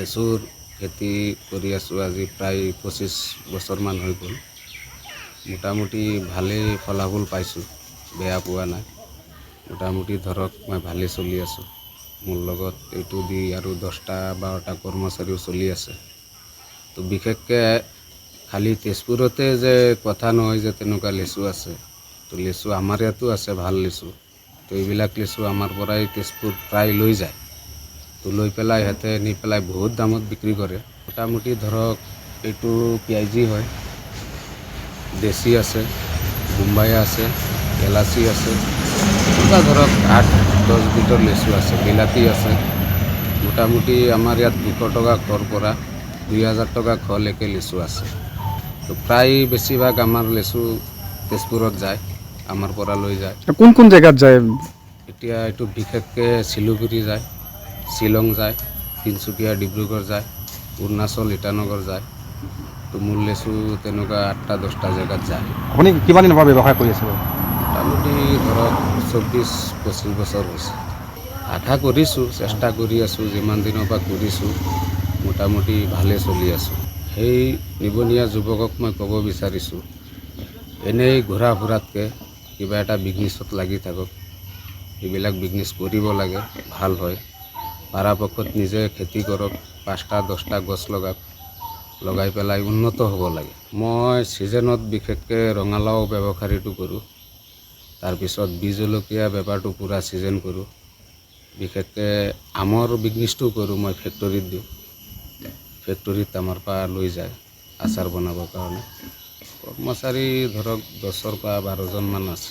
লেচুৰ খেতি কৰি আছোঁ আজি প্ৰায় 25 বছৰমান হৈ গ'ল। মোটামুটি ভালেই ফলাফল পাইছোঁ, বেয়া পোৱা নাই। মোটামুটি ধৰক মই ভালেই চলি আছোঁ। মোৰ লগত এইটো দি আৰু 10-12টা কৰ্মচাৰীও চলি আছে। তো বিশেষকৈ খালি তেজপুৰতে যে কথা নহয় যে তেনেকুৱা লেচু আছে। তো লেচু আমাৰ ইয়াতো আছে ভাল লেচু। তো এইবিলাক লেচু আমাৰ পৰাই তেজপুৰ প্ৰায় লৈ যায়। তো লৈ পেলাই সিহঁতে নি পেলাই বহুত দামত বিক্ৰী কৰে। মোটামুটি ধৰক এইটো পিয়াইজি হয়, দেশী আছে, বোম্বাই আছে, এলাচি আছে, এনেকুৱা ধৰক 8-10 বিধৰ লেচু আছে, বিলাতী আছে। মোটামুটি আমাৰ ইয়াত 200 টকা ঘৰ পৰা 2000 টকা ঘৰলৈকে লেচু আছে। তো প্ৰায় বেছিভাগ আমাৰ লেচু তেজপুৰত যায়, আমাৰ পৰা লৈ যায়। কোন কোন জেগাত যায়? এতিয়া এইটো বিশেষকৈ শিলিগুৰি যায়, শ্বিলং যায়, তিনিচুকীয়া ডিব্ৰুগড় যায়, অৰুণাচল ইটানগৰ যায়। তো মোৰ লেচু তেনেকুৱা 8-10টা জেগাত যায়। আপুনি কিমান দিনৰ পৰা ব্যৱসায় কৰি আছে বাৰু? মোটামুটি ধৰক 24-25 বছৰ হৈছে। আশা কৰিছোঁ, চেষ্টা কৰি আছোঁ, যিমান দিনৰ পৰা কৰিছোঁ মোটামুটি ভালেই চলি আছোঁ। সেই নিবনুৱা যুৱকক মই ক'ব বিচাৰিছোঁ, এনেই ঘূৰা ফুৰাতকৈ কিবা এটা বিজনেছত লাগি থাকক। এইবিলাক বিজনেছ কৰিব লাগে, ভাল হয়। পৰাপক্ষত নিজে খেতি কৰক, 5টা-10টা গছ লগাই পেলাই উন্নত হ'ব লাগে। মই ছিজনত বিশেষকৈ ৰঙালাও ব্যৱসায়টো কৰোঁ। তাৰপিছত বীজ জলকীয়া বেপাৰটো পূৰা ছিজন কৰোঁ। বিশেষকৈ আমৰ বিজনেছটো কৰোঁ, মই ফেক্টৰীত দিওঁ। ফেক্টৰীত আমাৰ পৰা লৈ যায় আচাৰ বনাবৰ কাৰণে। কৰ্মচাৰী ধৰক 10-12জনমান আছে।